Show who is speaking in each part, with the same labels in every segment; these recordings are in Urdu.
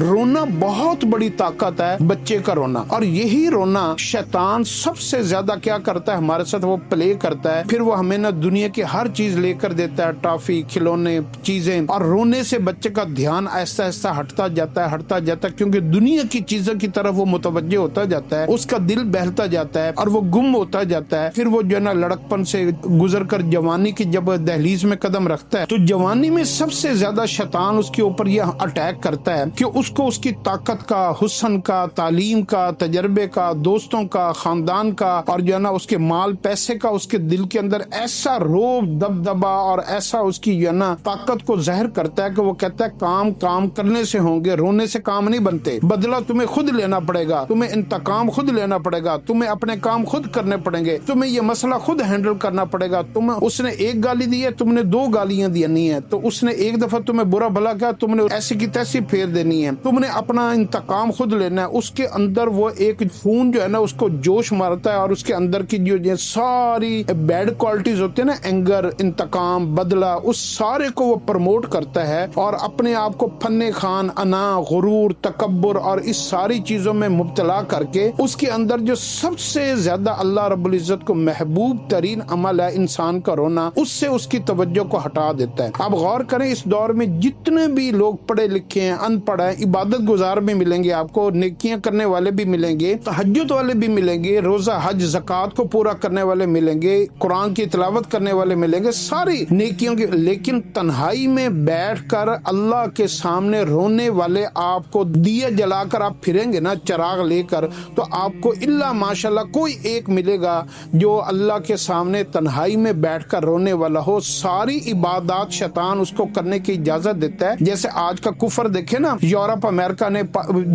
Speaker 1: رونا بہت بڑی طاقت ہے، بچے کا رونا، اور یہی رونا شیطان سب سے زیادہ کیا کرتا ہے ہمارے ساتھ، وہ پلے کرتا ہے۔ پھر وہ ہمیں نا دنیا کی ہر چیز لے کر دیتا ہے، ٹافی، کھلونے، چیزیں، اور رونے سے بچے کا دھیان آہستہ آہستہ ہٹتا جاتا ہے، کیونکہ دنیا کی چیزوں کی طرف وہ متوجہ ہوتا جاتا ہے، اس کا دل بہلتا جاتا ہے اور وہ گم ہوتا جاتا ہے۔ پھر وہ جو ہے نا لڑکپن سے گزر کر جوانی کی جب دہلیز میں قدم رکھتا ہے، تو جوانی میں سب سے زیادہ شیطان اس کے اوپر یہ اٹیک کرتا ہے کہ اس کو اس کی طاقت کا، حسن کا، تعلیم کا، تجربے کا، دوستوں کا، خاندان کا، اور جو ہے نا اس کے مال پیسے کا، اس کے دل کے اندر ایسا روب دبدبا اور ایسا اس کی جو ہے نا طاقت کو زہر کرتا ہے کہ وہ کہتا ہے کام کرنے سے ہوں گے، رونے سے کام نہیں بنتے، بدلہ تمہیں خود لینا پڑے گا، تمہیں انتقام خود لینا پڑے گا، تمہیں اپنے کام خود کرنے پڑیں گے، تمہیں یہ مسئلہ خود ہینڈل کرنا پڑے گا۔ اس نے ایک گالی دی ہے، تم نے 2 گالیاں دینی ہے، تو اس نے ایک دفعہ تمہیں برا بھلا کیا، تم نے ایسی کی تیسی پھیر دینی ہے، تم نے اپنا انتقام خود لینا ہے۔ اس کے اندر وہ ایک خون جو ہے نا اس کو جوش مارتا ہے، اور اس کے اندر کی جو ساری بیڈ کوالٹیز ہوتے ہیں نا، اینگر، انتقام، بدلہ، اس سارے کو وہ پروموٹ کرتا ہے، اور اپنے آپ کو فن خان، انا، غرور، تکبر اور اس ساری چیزوں میں مبتلا کر کے اس کے اندر جو سب سے زیادہ اللہ رب العزت کو محبوب ترین عمل ہے انسان کا رونا، اس سے اس کی توجہ کو ہٹا دیتا ہے۔ اب غور کریں، اس دور میں جتنے بھی لوگ پڑھے لکھے ہیں، ان پڑھ ہیں، عبادت گزار بھی ملیں گے، آپ کو نیکیاں کرنے والے بھی ملیں گے، تہجد والے بھی ملیں گے، روزہ حج زکوٰۃ کو پورا کرنے والے ملیں گے، قرآن کی تلاوت کرنے والے ملیں گے، ساری نیکیوں کے، لیکن تنہائی میں بیٹھ کر اللہ کے سامنے رونے والے آپ کو دیا جلا کر آپ پھریں گے نا چراغ لے کر، تو آپ کو الا ماشاءاللہ کوئی ایک ملے گا جو اللہ کے سامنے تنہائی میں بیٹھ کر رونے والا ہو۔ ساری عبادات شیطان اس کو کرنے کی اجازت دیتا ہے۔ جیسے آج کا کفر دیکھے نا، یورپ، امریکہ نے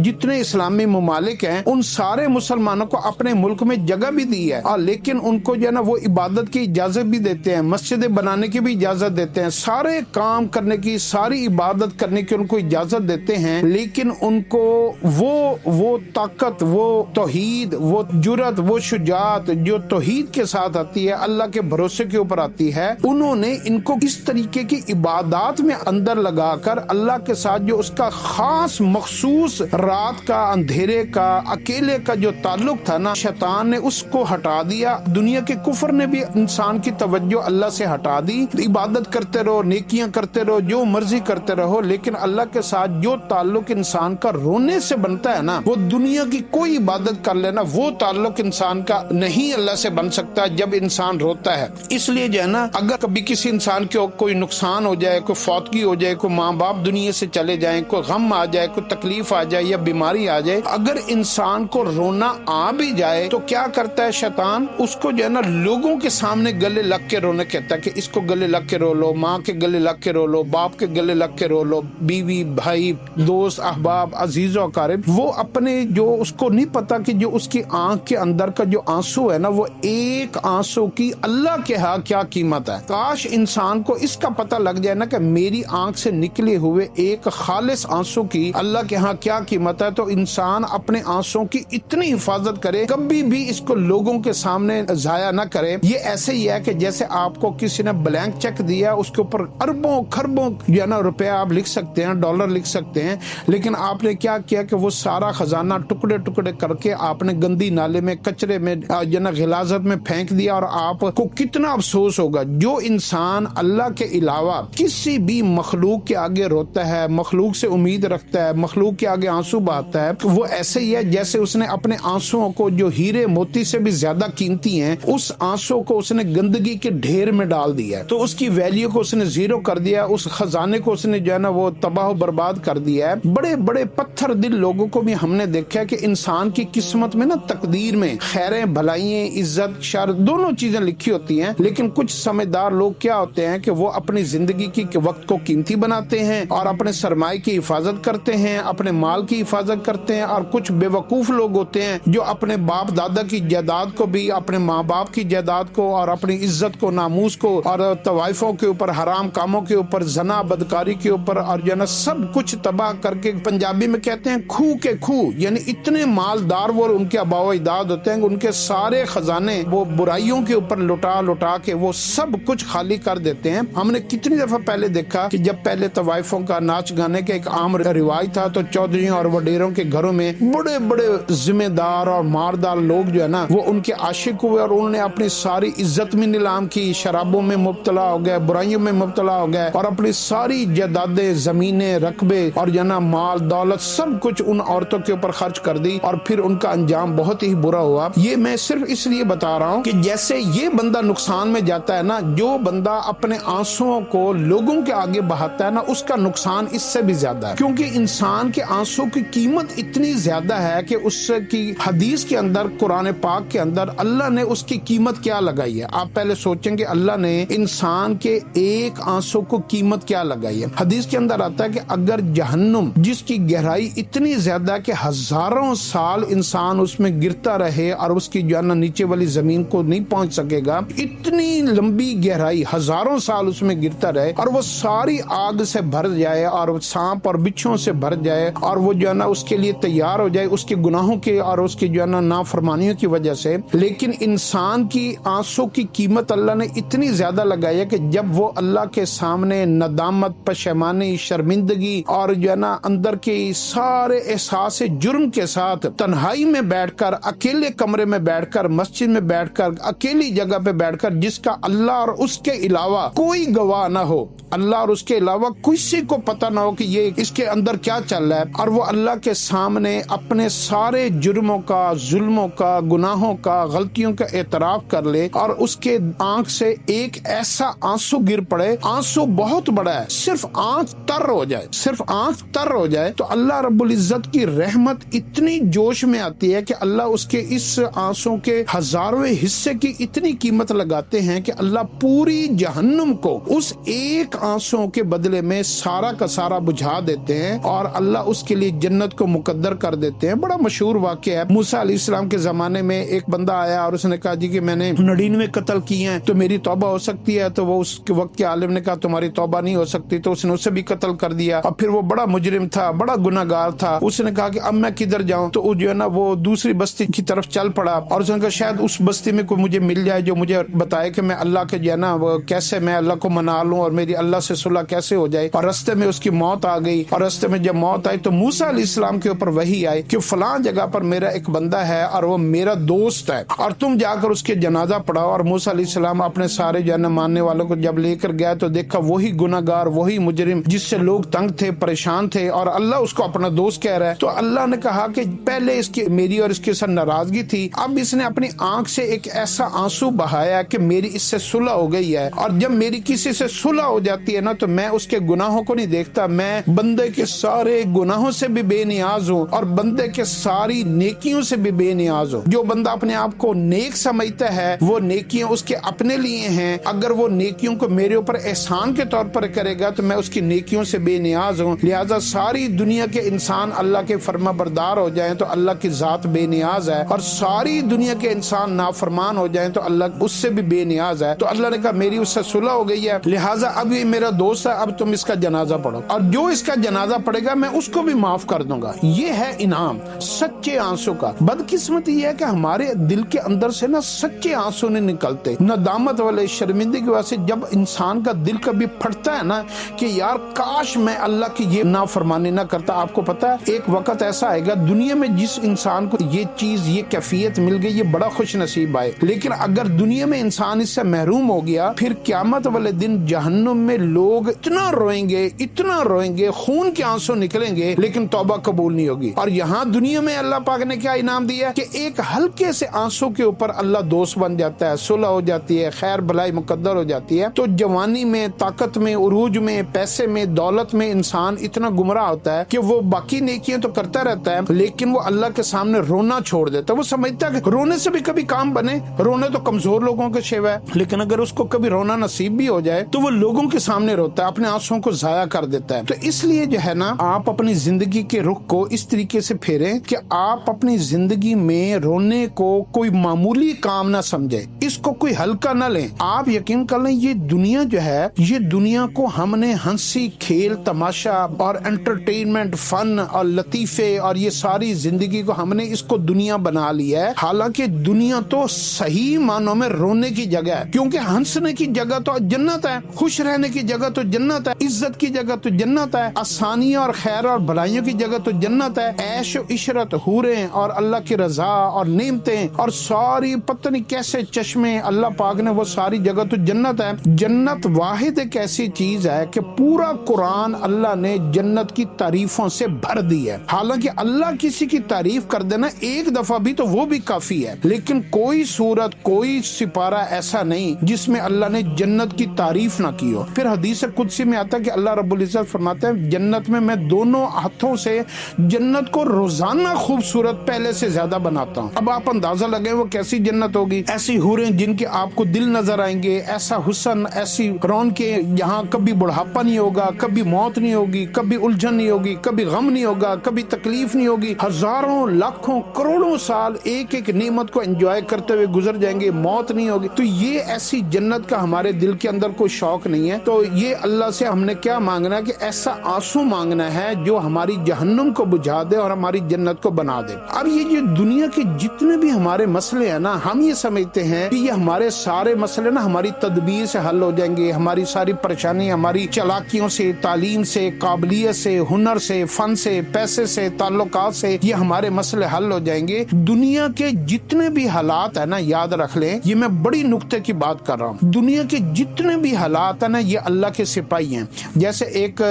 Speaker 1: جتنے اسلامی ممالک ہیں ان سارے مسلمانوں کو اپنے ملک میں جگہ بھی دی ہے، اور لیکن ان کو جو ہے نا وہ عبادت کی اجازت بھی دیتے ہیں، مسجدیں بنانے کی بھی اجازت دیتے ہیں، سارے کام کرنے کی، ساری عبادت کرنے کی ان کو اجازت دیتے ہیں، لیکن ان کو وہ طاقت، وہ توحید، وہ جرأت، وہ شجاعت جو توحید کے ساتھ آتی ہے، اللہ کے بھروسے کے اوپر آتی ہے، انہوں نے ان کو اس طریقے کی عبادات میں اندر لگا کر اللہ کے ساتھ جو اس کا خاص مخصوص رات کا، اندھیرے کا، اکیلے کا جو تعلق تھا نا، شیطان نے اس کو ہٹا دیا۔ دنیا کے کفر نے بھی انسان کی توجہ اللہ سے ہٹا دی۔ عبادت کرتے رہو، نیکیاں کرتے رہو، جو مرضی کرتے رہو، لیکن اللہ کے ساتھ جو تعلق انسان کا رونے سے بنتا ہے نا، وہ دنیا کی کوئی عبادت کر لینا، وہ تعلق انسان کا نہیں اللہ سے بن سکتا جب انسان روتا ہے۔ اس لیے جو ہے نا، اگر کبھی کسی انسان کو کوئی نقصان ہو جائے، کوئی فوتگی ہو جائے، کوئی ماں باپ دنیا سے چلے جائیں، کوئی غم آ جائے، کوئی تکلیف آ جائے یا بیماری آ جائے، اگر انسان کو رونا آ بھی جائے تو کیا کرتا ہے شیطان؟ اس کو جو ہے نا لوگوں کے سامنے گلے لگ کے رونے کہتا ہے کہ اس کو گلے لگ کے رو لو، ماں کے گلے لگ کے رو لو، باپ کے گلے لگ کے رو لو، بیوی، بھائی، دوست، احباب، عزیز و اقارب۔ وہ اپنے جو اس کو نہیں پتا کہ جو اس کی آنکھ کے اندر کا جو آنسو ہے نا، وہ ایک آنسو کی اللہ کے ہاں کیا قیمت ہے۔ کاش انسان کو اس کا پتہ لگ جائے نا کہ میری آنکھ سے نکلے ہوئے ایک خالص آنسو کی اللہ کے ہاں کیا قیمت ہے، تو انسان اپنے آنسوں کی اتنی حفاظت کرے، کبھی بھی اس کو لوگوں کے سامنے ضائع نہ کرے۔ یہ ایسے ہی ہے کہ جیسے آپ کو کسی نے بلینک چیک دیا، اس کے اوپر اربوں خربوں جو ہے نا روپیہ آپ لکھ سکتے ہیں، ڈالر لکھ سکتے ہیں، لیکن آپ نے کیا کیا کہ وہ سارا خزانہ ٹکڑے ٹکڑے کر کے آپ نے گندی نالے میں، کچرے میں، جو نا غلاظت میں پھینک دیا، اور آپ کو کتنا افسوس ہوگا۔ جو انسان اللہ کے علاوہ کسی بھی مخلوق کے آگے روتا ہے، مخلوق سے امید رکھتا ہے، مخلوق کے آگے آنسو بہاتا ہے، وہ ایسے ہی ہے جیسے اس نے اپنے آنسوؤں کو جو ہیرے موتی سے بھی زیادہ قیمتی ہیں، اس آنسو کو اس نے گندگی کے ڈھیر میں ڈال دیا ہے، تو اس کی ویلیو کو اس نے زیرو کر دیا، اس خزانے کو اس نے جو ہے نا وہ تباہ و برباد کر دیا ہے۔ بڑے بڑے پتھر دل لوگوں کو بھی ہم نے دیکھا ہے کہ انسان کی قسمت میں نا، تقدیر میں خیریں، بھلائیاں، عزت، شر، دونوں چیزیں لکھی ہوتی ہیں، لیکن کچھ سمجھدار لوگ کیا ہوتے ہیں کہ وہ اپنی زندگی کی وقت کو قیمتی بناتے ہیں اور اپنے سرمائے کی حفاظت کرتے ہیں، اپنے مال کی حفاظت کرتے ہیں، اور کچھ بے وقوف لوگ ہوتے ہیں جو اپنے باپ دادا کی جائیداد کو بھی، اپنے ماں باپ کی جائیداد کو، اور اپنی عزت کو، ناموس کو، اور طوائفوں کے اوپر، حرام کاموں کے اوپر، زنا، بدکاری کے اوپر، اور جو ہے نا سب کچھ تباہ کر کے، پنجابی میں کہتے ہیں کھو کے کھو، یعنی اتنے مالدار وہ ان کے آباء و اجداد ہوتے ہیں کہ ان کے سارے خزانے وہ برائیوں کے اوپر لٹا لٹا کے وہ سب کچھ خالی کر دیتے ہیں۔ ہم نے کتنی دفعہ پہلے دیکھا کہ جب پہلے طوائف طائفوں کا ناچ گانے کا ایک عام رواج تھا، تو چودھریوں اور وڈیروں کے گھروں میں بڑے بڑے ذمہ دار اور ماردار لوگ جو ہے نا وہ ان کے عاشق ہوئے اور انہوں نے اپنی ساری عزت میں نیلام کی، شرابوں میں مبتلا ہو گئے، برائیوں میں مبتلا ہو گئے اور اپنی ساری جائیدادیں، زمینیں، رقبے اور جو ہے نا مال دولت سب کچھ ان عورتوں کے اوپر خرچ کر دی، اور پھر ان کا انجام بہت ہی برا ہوا۔ یہ میں صرف اس لیے بتا رہا ہوں کہ جیسے یہ بندہ نقصان میں جاتا ہے نا، جو بندہ اپنے آنسوؤں کو لوگوں کے آگے بہاتا ہے نا، اس کا نقصان اس سے بھی زیادہ ہے، کیونکہ انسان کے آنسو کی قیمت اتنی زیادہ ہے کہ اس کی حدیث کے اندر، قرآن پاک کے اندر اللہ نے اس کی قیمت کیا لگائی ہے۔ آپ پہلے سوچیں کہ اللہ نے انسان کے ایک آنسو کو قیمت کیا لگائی ہے۔ حدیث کے اندر آتا ہے کہ اگر جہنم جس کی گہرائی اتنی زیادہ کہ ہزاروں سال انسان اس میں گرتا رہے اور اس کی جو ہے نا نیچے والی زمین کو نہیں پہنچ سکے گا، اتنی لمبی گہرائی ہزاروں سال اس میں گرتا رہے اور وہ ساری آگ سے بھر جائے اور سانپ اور بچھوں سے بھر جائے اور وہ جو ہے نا اس کے لیے تیار ہو جائے اس کے گناہوں کے اور اس کی جو ہے نا نافرمانیوں کی وجہ سے، لیکن انسان کی آنسو کی قیمت اللہ نے اتنی زیادہ لگائی ہے کہ جب وہ اللہ کے سامنے ندامت، پشیمانی، شرمندگی اور جو ہے نا اندر کے سارے احساس جرم کے ساتھ تنہائی میں بیٹھ کر، اکیلے کمرے میں بیٹھ کر، مسجد میں بیٹھ کر، اکیلی جگہ پہ بیٹھ کر، جس کا اللہ اور اس کے علاوہ کوئی گواہ نہ ہو، اللہ اور اس کے علاوہ کسی کو پتہ نہ ہو کہ یہ اس کے اندر کیا چل رہا ہے، اور وہ اللہ کے سامنے اپنے سارے جرموں کا، ظلموں کا، گناہوں کا، غلطیوں کا اعتراف کر لے اور اس کے آنکھ سے ایک ایسا آنسو گر پڑے، آنسو بہت بڑا ہے، صرف آنکھ تر ہو جائے، صرف آنکھ تر ہو جائے، تو اللہ رب العزت کی رحمت اتنی جوش میں آتی ہے کہ اللہ اس کے اس آنسو کے ہزارویں حصے کی اتنی قیمت لگاتے ہیں کہ اللہ پوری جہنم کو اس ایک آنسو کے بدلے میں سارا کا سارا بجھا دیتے ہیں اور اللہ اس کے لیے جنت کو مقدر کر دیتے ہیں۔ بڑا مشہور واقعہ ہے، موسیٰ علیہ السلام کے زمانے میں ایک بندہ آیا اور اس نے کہا جی کہ میں نے 99 قتل کیے ہیں تو میری توبہ ہو سکتی ہے، تو وہ اس کے وقت کے عالم نے کہا تمہاری توبہ نہیں ہو سکتی، تو اس نے اسے بھی قتل کر دیا، اور پھر وہ بڑا مجرم تھا، بڑا گناہگار تھا، اس نے کہا کہ اب میں کدھر جاؤں، تو جو ہے نا وہ دوسری بستی کی طرف چل پڑا اور اس نے کہا شاید اس بستی میں کوئی مجھے مل جائے جو مجھے بتائے کہ میں اللہ کے جو ہے نا وہ کیسے میں اللہ کو منا لوں اور میری اللہ سے صلح کیسے ہو جائے، اور رستے میں اس کی موت آ گئی، اور رستے میں جب موت آئی تو موسیٰ علیہ السلام کے اوپر وحی آئی کہ فلاں جگہ پر میرا ایک بندہ ہے اور وہ میرا دوست ہے اور تم جا کر اس کے جنازہ پڑھاؤ، اور موسیٰ علیہ السلام اپنے سارے جو ہے نا ماننے والوں کو جب لے کر گیا تو دیکھا وہی گناہگار، وہی مجرم جس سے لوگ تنگ تھے، پریشان تھے، اور اللہ اس کو اپنا دوست کہہ رہا ہے۔ تو اللہ نے کہا کہ پہلے اس کی میری اور اس کے ساتھ ناراضگی تھی، اب اس نے اپنی آنکھ سے ایک ایسا آنسو بہایا کہ میری اس سے صلح ہو گئی ہے، اور جب میری کسی سے صلح ہو جاتی ہے نا تو میں اس کے گناہوں کو نہیں دیکھتا، میں بندے کے سارے گناہوں سے بھی بے نیاز ہوں اور بندے کے ساری نیکیوں سے بھی بے نیاز ہوں۔ جو بندہ اپنے آپ کو نیک سمجھتا ہے وہ نیکیاں اس کے اپنے لیے ہیں، اگر وہ نیکیوں کو میرے اوپر احسان کے طور پر کرے گا تو میں اس کی نیکیوں سے بے نیاز ہوں، لہٰذا ساری دنیا کے انسان اللہ کے فرما بردار ہو جائیں تو اللہ کی ذات بے نیاز ہے، اور ساری دنیا کے انسان نافرمان ہو جائیں تو اللہ اس سے بھی بے نیاز ہے۔ تو اللہ نے کہا میری اس سے صلح ہو گئی ہے، لہٰذا اب یہ میرا دوست ہے، اب تم اس کا جنازہ پڑھو، اور جو اس کا جنازہ پڑھے گا میں اس کو بھی معاف کر دوں گا۔ یہ ہے انعام سچے آنسو کا۔ بدقسمتی یہ ہے کہ ہمارے دل کے اندر سے نا سچے آنسو نہیں نکلتے، ندامت والے، شرمندگی کی وجہ سے جب انسان کا دل کبھی پھٹتا ہے نا کہ یار کاش میں اللہ کی یہ نافرمانی نہ کرتا۔ آپ کو پتا ہے ایک وقت ایسا آئے گا دنیا میں جس انسان کو یہ چیز، یہ کیفیت مل گئی، یہ بڑا خوش نصیب آئے، لیکن اگر دنیا میں انسان اس سے محروم ہو گیا پھر قیامت والے دن جہنم میں لوگ اتنا روئیں گے، اتنا روئیں گے، خون کے آنسو نکلیں گے، لیکن توبہ قبول نہیں ہوگی۔ اور یہاں دنیا میں اللہ پاک نے کیا انعام دیا کہ ایک ہلکے سے آنسو کے اوپر اللہ دوست بن جاتا ہے، صلح ہو جاتی ہے، خیر بھلائی مقدر ہو جاتی ہے۔ تو جوانی میں، طاقت میں، عروج میں، پیسے میں، دولت میں انسان اتنا گمراہ ہوتا ہے کہ وہ باقی نیکیاں تو کرتا رہتا ہے لیکن وہ اللہ کے سامنے رونا چھوڑ دیتا ہے۔ وہ سمجھتا ہے کہ رونے سے بھی کبھی کام بنے، رونے تو کمزور لوگوں کا شیوا ہے، لیکن اگر اس کو کبھی رونا نصیب بھی ہو جائے تو وہ لوگوں کے سامنے روتا ہے، اپنے آنسوں کو ضائع کر دیتا ہے۔ تو اس لیے جو ہے نا آپ اپنی زندگی کے رخ کو اس طریقے سے پھیریں کہ آپ اپنی زندگی میں رونے کو کوئی معمولی کام نہ سمجھیں، اس کو کوئی ہلکا نہ لیں۔ آپ یقین کر لیں یہ دنیا جو ہے، یہ دنیا کو ہم نے ہنسی، کھیل، تماشا اور انٹرٹینمنٹ، فن اور لطیفے اور یہ ساری زندگی کو ہم نے اس کو دنیا بنا لیا ہے، حالانکہ دنیا تو صحیح معنوں میں رونے کی جگہ ہے، کیونکہ ہنسنے کی جگہ تو جنت ہے، خوش رہنے کی جگہ تو جنت ہے، عزت ذلت کی جگہ تو جنت ہے، آسانیاں اور خیر اور بھلائیوں کی جگہ تو جنت ہے، عیش و عشرت، حوریں اور اللہ کی رضا اور نعمتیں اور ساری پتہ نہیں کیسے چشمے اللہ پاک نے وہ ساری جگہ تو جنت ہے۔ جنت واحد ایک ایسی چیز ہے کہ پورا قرآن اللہ نے جنت کی تعریفوں سے بھر دی ہے۔ حالانکہ اللہ کسی کی تعریف کر دینا ایک دفعہ بھی تو وہ بھی کافی ہے، لیکن کوئی سورت کوئی سپارہ ایسا نہیں جس میں اللہ نے جنت کی تعریف نہ کی ہو۔ پھر حدیث قدسی میں آتا ہے کہ اللہ رب العزت فرماتے ہیں جنت میں دونوں ہاتھوں سے جنت کو روزانہ خوبصورت پہلے سے زیادہ بناتا ہوں۔ اب آپ اندازہ لگیں وہ کیسی جنت ہوگی، ایسی حوریں جن کے آپ کو دل نظر آئیں گے، ایسا حسن، ایسی رونقیں، یہاں کبھی بڑھاپا نہیں ہوگا، کبھی موت نہیں ہوگی، کبھی الجھن نہیں ہوگی، کبھی غم نہیں ہوگا، کبھی تکلیف نہیں ہوگی، ہزاروں لاکھوں کروڑوں سال ایک ایک نعمت کو انجوائے کرتے ہوئے گزر جائیں گے، موت نہیں ہوگی۔ تو یہ ایسی جنت کا ہمارے دل کے اندر کوئی شوق نہیں ہے، تو یہ اللہ سے ہم نے کیا مانگنا ہے کہ ایسا آنسو مانگنا ہے جو ہماری جہنم کو بجھا دے اور ہماری جنت کو بنا دے۔ اب یہ جو دنیا کے جتنے بھی ہمارے مسئلے ہیں نا، ہم یہ سمجھتے ہیں کہ یہ ہمارے سارے مسئلے نا ہماری تدبیر سے حل ہو جائیں گے، ہماری ساری پریشانی ہماری چالاکیوں سے، تعلیم سے، قابلیت سے، ہنر سے، فن سے، پیسے سے، تعلقات سے یہ ہمارے مسئلے حل ہو جائیں گے۔ دنیا کے جتنے بھی حالات ہیں نا، یاد رکھ لیں، یہ میں بڑی نکتے کی بات کر رہا ہوں، دنیا کے جتنے بھی حالات ہیں نا یہ اللہ کے سپاہی ہیں۔ جیسے ایک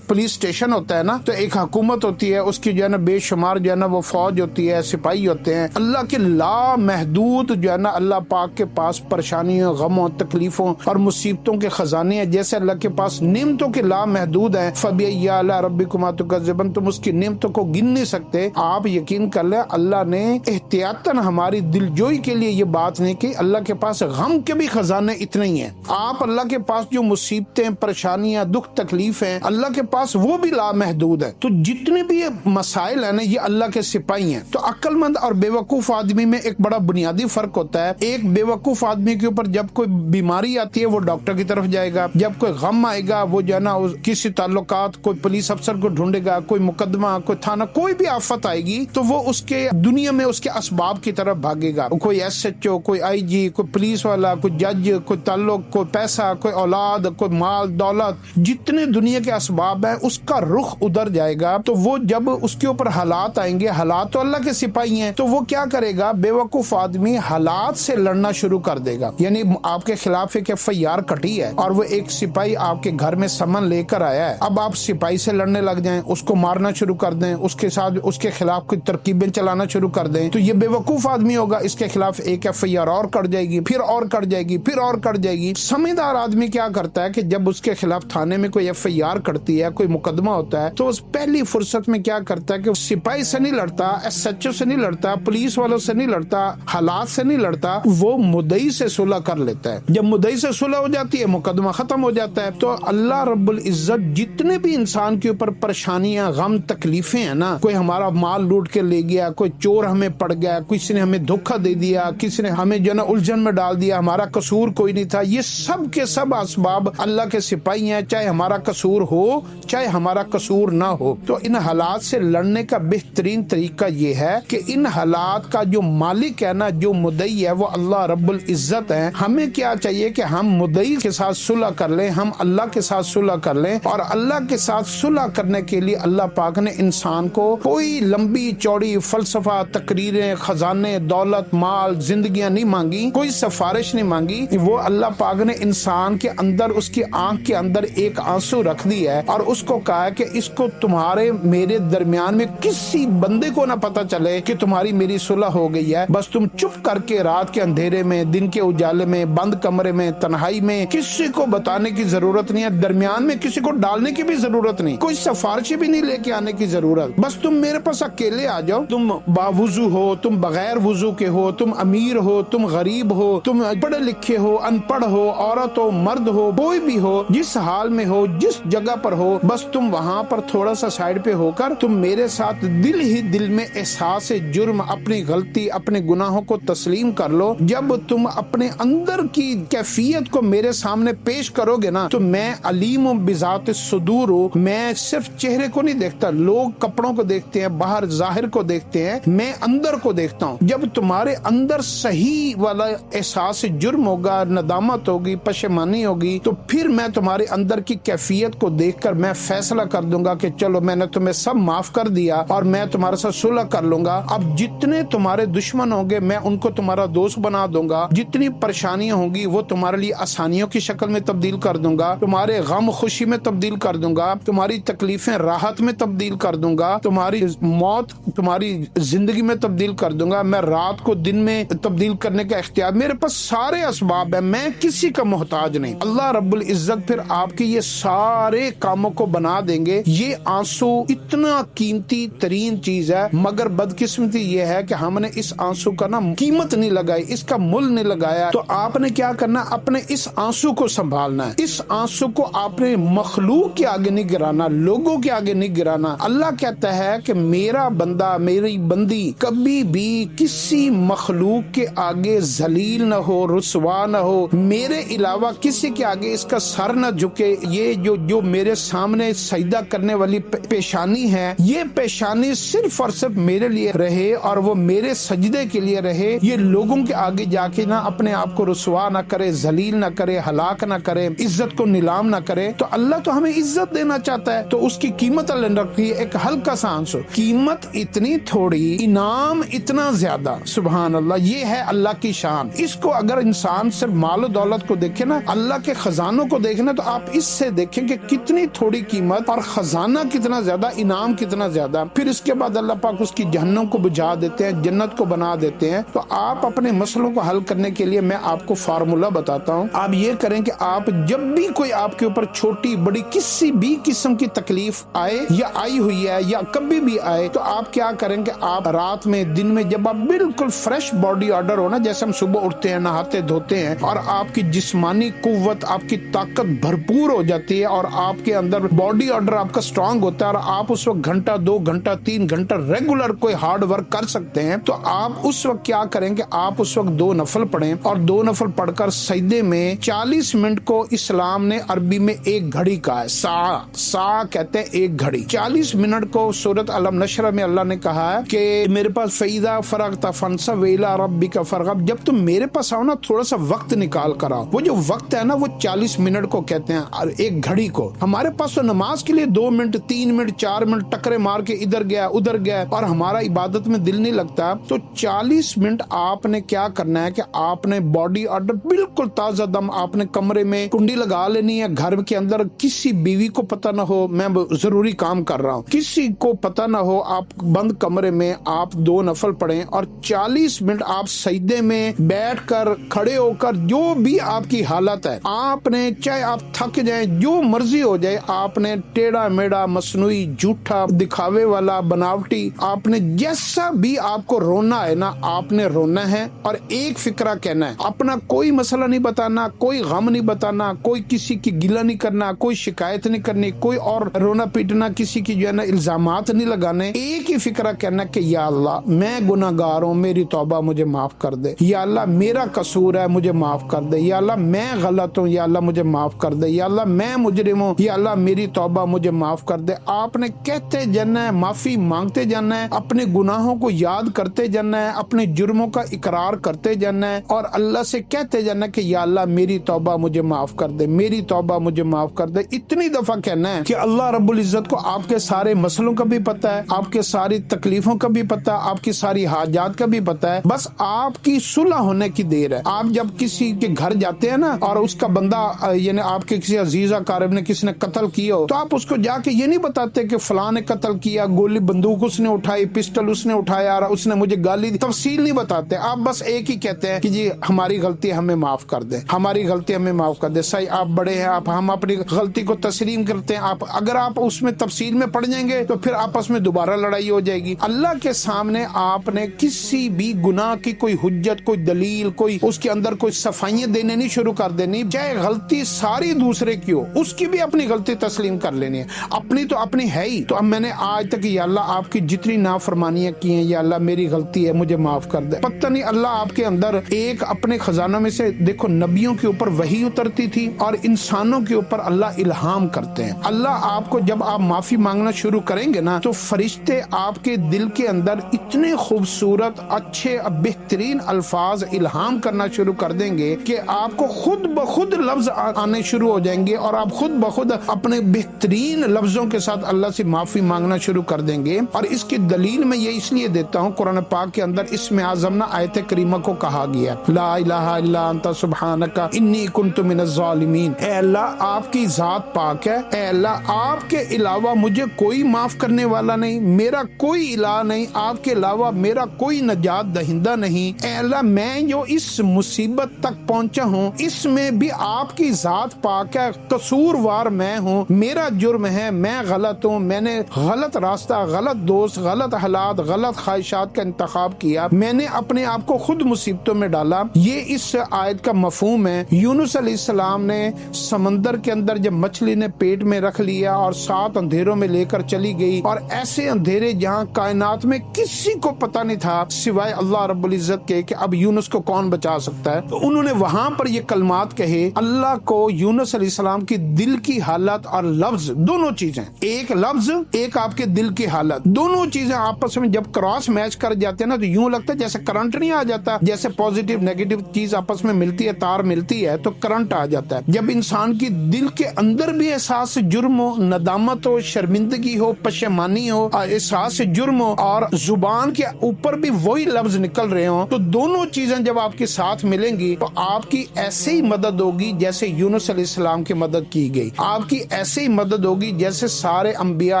Speaker 1: پولیس اسٹیشن ہوتا ہے نا، تو ایک حکومت ہوتی ہے، اس کی جو ہے نا بے شمار جو ہے نا وہ فوج ہوتی ہے، سپاہی ہوتے ہیں۔ اللہ کے لامحدود جو ہے نا اللہ پاک کے پاس پریشانیوں، غموں، تکلیفوں اور مصیبتوں کے خزانے ہیں، جیسے اللہ کے پاس نعمتوں کے لامحدود ہیں۔ فَبِأَيِّ آلَاءِ رَبِّكُمَا تُكَذِّبَانِ، تم اس کی نعمتوں کو گن نہیں سکتے۔ آپ یقین کر لیں اللہ نے احتیاطاً ہماری دلجوئی کے لیے یہ بات نہیں کہ اللہ کے پاس غم کے بھی خزانے اتنے ہی ہیں۔ آپ اللہ کے پاس جو مصیبتیں، پریشانیاں، دکھ تکلیف ہیں، اللہ کے پاس وہ بھی لامحدود ہے۔ تو جتنے بھی مسائل ہیں نا یہ اللہ کے سپاہی ہیں۔ تو عقل مند اور بے وقوف آدمی میں ایک بڑا بنیادی فرق ہوتا ہے۔ ایک بے وقوف آدمی کے اوپر جب کوئی بیماری آتی ہے وہ ڈاکٹر کی طرف جائے گا، جب کوئی غم آئے گا وہ جو ہے نا کسی تعلقات، کوئی پولیس افسر کو ڈھونڈے گا، کوئی مقدمہ، کوئی تھانہ، کوئی بھی آفت آئے گی تو وہ اس کے دنیا میں اس کے اسباب کی طرف بھاگے گا۔ کوئی ایس ایچ او، کوئی آئی جی، کوئی پولیس والا، کوئی جج، کوئی تعلق، کوئی پیسہ، کوئی اولاد، کوئی مال دولت، جتنے دنیا کے اسباب ہیں اس کا رخ ادھر جائے گا۔ تو وہ جب اس کے اوپر حالات آئیں گے، حالات تو اللہ کے سپاہی ہیں، تو وہ کیا کرے گا؟ بے وقوف آدمی حالات سے لڑنا شروع کر دے گا۔ یعنی آپ کے خلاف ایک ایف آئی آر کٹی ہے اور وہ ایک سپاہی آپ کے گھر میں سمن لے کر آیا ہے، اب آپ سپاہی سے لڑنے لگ جائیں، اس کو مارنا شروع کر دیں، اس کے ساتھ اس کے خلاف کوئی ترکیبیں چلانا شروع کر دیں، تو یہ بے وقوف آدمی ہوگا، اس کے خلاف ایک ایف آئی آر اور کٹ جائے گی، پھر اور کٹ جائے گی، پھر اور کٹ جائے گی۔ سمجھدار آدمی کیا کرتا ہے کہ جب اس کے خلاف تھانے میں کوئی ایف آئی آر کٹتی ہے، کوئی مقدمہ ہوتا ہے، تو اس پہلی فرصت میں کیا کرتا ہے کہ سپاہی سے نہیں لڑتا، ایس ایچ او سے نہیں لڑتا، پولیس والوں سے نہیں لڑتا، حالات سے نہیں لڑتا، وہ مدعی سے صلح کر لیتا ہے۔ جب مدعی سے صلح ہو جاتی ہے مقدمہ ختم ہو جاتا ہے۔ تو اللہ رب العزت جتنے بھی انسان کے اوپر پریشانیاں، غم، تکلیفیں ہیں نا، کوئی ہمارا مال لوٹ کے لے گیا، کوئی چور ہمیں پڑ گیا، کسی نے ہمیں دھوکہ دے دیا، کسی نے ہمیں جو نا الجھن میں ڈال دیا، ہمارا قصور کوئی نہیں تھا، یہ سب کے سب اسباب اللہ کے سپاہی ہیں، چاہے ہمارا قصور ہو چاہے ہمارا قصور نہ ہو۔ تو ان حالات سے لڑنے کا بہترین طریقہ یہ ہے کہ ان حالات کا جو مالک ہے نا، جو مدعی ہے، وہ اللہ رب العزت ہے۔ ہمیں کیا چاہیے کہ ہم مدعی کے ساتھ صلح کر لیں، ہم اللہ کے ساتھ صلح کر لیں، اور اللہ کے ساتھ صلح کرنے کے لیے اللہ پاک نے انسان کو کوئی لمبی چوڑی فلسفہ، تقریریں، خزانے، دولت، مال، زندگیاں نہیں مانگی، کوئی سفارش نہیں مانگی۔ وہ اللہ پاک نے انسان کے اندر، اس کی آنکھ کے اندر ایک آنسو رکھ دی ہے اور اس کو کہا ہے کہ اس کو تمہارے میرے درمیان میں کسی بندے کو نہ پتا چلے کہ تمہاری میری صلح ہو گئی ہے، بس تم چپ کر کے رات کے اندھیرے میں، دن کے اجالے میں، بند کمرے میں، تنہائی میں، کسی کو بتانے کی ضرورت نہیں ہے، درمیان میں کسی کو ڈالنے کی بھی ضرورت نہیں، کوئی سفارشی بھی نہیں لے کے آنے کی ضرورت، بس تم میرے پاس اکیلے آ جاؤ۔ تم باوضو ہو، تم بغیر وضو کے ہو، تم امیر ہو، تم غریب ہو، تم پڑھے لکھے ہو، ان پڑھ ہو، عورت ہو، مرد ہو، کوئی بھی ہو، جس حال میں ہو، جس جگہ پر ہو، بس تم وہاں پر تھوڑا سا سائڈ پہ ہو کر تم میرے ساتھ دل ہی دل میں احساس جرم، اپنی غلطی، اپنے گناہوں کو تسلیم کر لو۔ جب تم اپنے اندر کی کیفیت کو میرے سامنے پیش کرو گے نا، تو میں علیم بذات الصدور ہوں، میں صرف چہرے کو نہیں دیکھتا، لوگ کپڑوں کو دیکھتے ہیں، باہر ظاہر کو دیکھتے ہیں، میں اندر کو دیکھتا ہوں۔ جب تمہارے اندر صحیح والا احساس جرم ہوگا، ندامت ہوگی، پشیمانی ہوگی، تو پھر میں تمہارے اندر کی کیفیت کو دیکھ کر میں فیصلہ کر دوں گا کہ چلو میں نے تمہیں سب معاف کر دیا اور میں تمہارے ساتھ صلح کر لوں گا. اب جتنے تمہارے دشمن ہوں گے میں ان کو تمہارا دوست بنا دوں گا. جتنی پریشانیاں ہوں گی وہ تمہارے لیے آسانیوں کی شکل میں تبدیل کر دوں گا. تمہارے غم خوشی میں تبدیل کر دوں گا. تمہاری تکلیفیں راحت میں تبدیل کر دوں گا. تمہاری موت تمہاری زندگی میں تبدیل کر دوں گا. میں رات کو دن میں تبدیل کرنے کا اختیار، میرے پاس سارے اسباب ہیں، میں کسی کا محتاج نہیں. اللہ رب العزت پھر آپ کے یہ سارے کاموں کو بنا دیں گے. یہ آنسو اتنا قیمتی ترین چیز ہے، مگر بدقسمتی یہ ہے کہ ہم نے اس آنسو کا نا قیمت نہیں لگائی، اس کا مول نہیں لگایا. تو آپ نے کیا کرنا، اپنے اس آنسو کو سنبھالنا ہے. اس آنسو کو آپ نے مخلوق کے آگے نہیں گرانا، لوگوں کے آگے نہیں گرانا. اللہ کہتا ہے کہ میرا بندہ، میری بندی کبھی بھی کسی مخلوق کے آگے ذلیل نہ ہو، رسوا نہ ہو. میرے علاوہ کسی کے آگے اس کا سر نہ جھکے. یہ جو میرے سامنے سجدہ کرنے والی پیشانی ہے، یہ پیشانی صرف اور صرف میرے لیے رہے اور وہ میرے سجدے کے لیے رہے. یہ لوگوں کے آگے جا کے نہ اپنے آپ کو رسوا نہ کرے، ذلیل نہ کرے، ہلاک نہ کرے، عزت کو نیلام نہ کرے. تو اللہ تو ہمیں عزت دینا چاہتا ہے، تو اس کی قیمت اللہ نے رکھی ہے. ایک ہلکا سا آنسو، قیمت اتنی تھوڑی، انعام اتنا زیادہ. سبحان اللہ، یہ ہے اللہ کی شان. اس کو اگر انسان صرف مال و دولت کو دیکھے نا، اللہ کے خزانوں کو دیکھنا، تو آپ اس سے دیکھیں کہ کتنی تھوڑی قیمت اور خزانہ کتنا زیادہ، انعام کتنا زیادہ. پھر اس کے بعد اللہ پاک اس کی جہنم کو بجھا دیتے ہیں، جنت کو بنا دیتے ہیں. تو آپ اپنے مسئلوں کو حل کرنے کے لیے میں آپ کو فارمولہ بتاتا ہوں. آپ یہ کریں کہ آپ جب بھی کوئی آپ کے اوپر چھوٹی بڑی کسی بھی قسم کی تکلیف آئے یا آئی ہوئی ہے یا کبھی بھی آئے، تو آپ کیا کریں کہ آپ رات میں، دن میں، جب آپ بالکل فریش باڈی آرڈر ہو نا، جیسے ہم صبح اٹھتے ہیں، نہاتے دھوتے ہیں اور آپ کی جسمانی قوت، آپ کی طاقت بھرپور ہو جاتی ہے اور آپ کے اندر باڈی آرڈر آپ کا سٹرونگ ہوتا ہے اور آپ اس وقت گھنٹہ، 2 گھنٹہ، 3 گھنٹہ ریگولر کوئی ہارڈ ورک کر سکتے ہیں. تو آپ اس وقت کیا کریں کہ آپ اس وقت 2 نفل پڑھیں اور 2 نفل پڑھ کر سجدے میں 40 منٹ کو اسلام نے عربی میں 1 گھڑی کہا ہے. سا کہتے ہیں 1 گھڑی. 40 منٹ کو سورۃ علم نشرہ میں اللہ نے کہا ہے کہ میرے پاس فَإِذَا فَرَغْتَ فَانْصَبْ وَإِلَىٰ رَبِّكَ فَارْغَب. جب تم میرے پاس آؤ نا، تھوڑا سا وقت نکال کر آؤ. وہ جو وقت ہے نا، وہ 40 منٹ کو کہتے ہیں اور 1 گھڑی کو. ہمارے پاس تو نماز کے لیے 2 منٹ، 3 منٹ، 4 منٹ ٹکرے مار کے ادھر گیا ادھر گیا اور ہمارا عبادت میں دل نہیں لگتا. تو 40 منٹ آپ نے کیا کرنا ہے کہ آپ نے باڈی آرڈر بالکل تازہ دم، آپ نے کمرے میں کنڈی لگا لینی ہے. گھر کے اندر کسی بیوی کو پتہ نہ ہو میں ضروری کام کر رہا ہوں، کسی کو پتہ نہ ہو. آپ بند کمرے میں آپ 2 نفل پڑھیں اور 40 منٹ آپ سجدے میں بیٹھ کر، کھڑے ہو کر، جو بھی آپ کی حالت ہے، آپ نے چاہے آپ تھک جائیں، جو مرضی ہو جائے، آپ نے ٹیڑھا میڑھا، مصنوعی، جھوٹا، دکھاوے والا، بناوٹی، آپ نے جیسا بھی آپ کو رونا ہے نا، آپ نے رونا ہے اور ایک فکرہ کہنا ہے. اپنا کوئی مسئلہ نہیں بتانا، کوئی غم نہیں بتانا، کوئی کسی کی گلہ نہیں کرنا، کوئی شکایت نہیں کرنی، کوئی اور رونا پیٹنا، کسی کی جو ہے نا الزامات نہیں لگانے. ایک ہی فکرہ کہنا کہ یا اللہ میں گناہگار ہوں، میری توبہ، مجھے معاف کر دے. یا اللہ میرا قصور ہے، مجھے معاف کر دے. یا اللہ میں غلط ہوں، یا اللہ مجھے معاف کر دے. یا اللہ میں مجرم ہوں، یا اللہ میری توبہ، مجھے معاف کر دے. آپ نے کہتے جانا ہے، معافی مانگتے جانا ہے، اپنے گناہوں کو یاد کرتے جانا ہے، اپنے جرموں کا اقرار کرتے جانا ہے اور اللہ سے کہتے جانا کہ یا اللہ میری توبہ، مجھے معاف کر دے، میری توبہ، مجھے معاف کر دے. اتنی دفعہ کہنا ہے کہ اللہ رب العزت کو آپ کے سارے مسئلوں کا بھی پتہ ہے، آپ کے ساری تکلیفوں کا بھی پتہ ہے، آپ کی ساری حاجات کا بھی پتہ ہے. بس آپ کی صلح ہونے کی دیر ہے. آپ جب کسی کے گھر جاتے ہیں نا اور اس کا بندہ، یعنی آپ کے کسی عزیز اقارب نے، کسی نے قتل کیا ہو، تو آپ اس کو جا کے یہ نہیں بتاتے کہ فلاں نے قتل کیا، گولی بندوق اس نے اٹھائی، پسٹل اس نے اٹھایا، اس نے مجھے گالی دی. تفصیل نہیں بتاتے. آپ بس ایک ہی کہتے ہیں کہ جی ہماری غلطی ہمیں معاف کر دے، ہماری غلطی ہمیں معاف کر دے. صحیح، آپ بڑے ہیں، ہم اپنی غلطی کو تسلیم کرتے ہیں. اگر آپ اس میں تفصیل میں پڑ جائیں گے تو پھر آپس میں دوبارہ لڑائی ہو جائے گی. اللہ کے سامنے آپ نے کسی بھی گناہ کی کوئی حجت، کوئی دلیل، کوئی اس کے اندر کوئی صفائیاں دینے نہیں شروع کر دینی. چاہے غلطی ساری دوسرے کی ہو، اس کی بھی اپنی غلطی تسلیم کر لینی ہے. اپنی تو اپنی ہے ہی. تو اب میں نے آج تک یا اللہ آپ کی جتنی نافرمانیاں کی ہیں، یا اللہ میری غلطی ہے، مجھے معاف کر دے. پتہ نہیں اللہ آپ کے اندر ایک اپنے خزانوں میں سے، دیکھو نبیوں کے اوپر وحی اترتی تھی اور انسانوں کے اوپر اللہ الہام کرتے ہیں. اللہ آپ کو، جب آپ معافی مانگنا شروع کریں گے نا، تو فرشتے آپ کے دل کے اندر اتنے خوبصورت، اچھے، بہترین الفاظ الہام کرنا شروع کر دیں گے کہ آپ کو خود بخود لفظ آنے شروع ہو جائیں گے اور آپ خود بخود اپنے بہترین لفظوں کے ساتھ اللہ سے معافی مانگنا شروع کر دیں گے. اور اس کی دلیل میں یہ اس لیے دیتا ہوں، قرآن پاک کے اندر اسم اعظم نہ آیت کریمہ کو کہا گیا، لا الہ الا انت سبحانک انی کنت من الظالمین. اے اللہ آپ کی ذات پاک ہے، اے اللہ آپ کے علاوہ مجھے کوئی معاف کرنے والا نہیں، میرا کوئی الہ نہیں، آپ کے علاوہ میرا کوئی نجات دہندہ نہیں. اے اللہ میں جو اس مصیبت تک پہنچا ہوں اس میں بھی آپ کی ذات پاک ہے، قصوروار میں ہوں، میرا جرم ہے، میں غلط ہوں، میں نے غلط راستہ، غلط دوست، غلط حالات، غلط خواہشات کا انتخاب کیا، میں نے اپنے آپ کو خود مصیبتوں میں ڈالا. یہ اس آیت کا مفہوم ہے. یونس علیہ السلام نے سمندر کے اندر جب مچھلی نے پیٹ میں رکھ لیا اور 7 اندھیروں میں لے کر چلی گئی، اور ایسے اندھیرے جہاں کائنات میں کسی کو پتہ نہیں تھا سوائے اللہ رب العزت کے کہ اب یونس کو کون بچا سکتا ہے، تو انہوں نے وہاں پر یہ کلمات کہے. اللہ کو یونس علیہ السلام کی دل کی حالت اور لفظ دونوں چیزیں، ایک لفظ ایک آپ کے دل کی حالت، دونوں چیزیں آپس میں جب کراس میچ کر جاتے ہیں نا تو یوں لگتا ہے جیسے کرنٹ نہیں آ جاتا، جیسے پازیٹیو نیگیٹو چیز آپس میں ملتی ہے، تار ملتی ہے تو کرنٹ آ جاتا ہے. جب انسان کی دل کے اندر بھی احساس جرم ہو، ندامت ہو، شرمندگی ہو، پشیمانی ہو، احساس جرم ہو، اور زبان کے اوپر بھی وہی لفظ نکل رہے ہوں، تو دونوں چیزیں جب آپ کے ساتھ ملیں گی تو آپ کی ایسے ہی مدد ہوگی جیسے یونس علیہ السلام کی مدد کی گئی، آپ کی ایسے ہی مدد ہوگی جیسے سارے انبیاء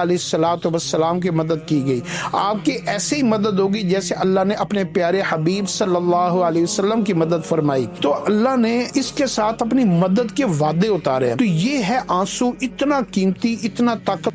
Speaker 1: علیہ السلام کی مدد کی گئی، آپ کی ایسے ہی مدد ہوگی جیسے اللہ نے اپنے پیارے حبیب صلی اللہ علیہ وسلم کی مدد فرمائی. تو اللہ نے اس کے ساتھ اپنی مدد کے وعدے اتارے ہیں. تو یہ ہے آنسو، اتنا قیمتی، اتنا طاقت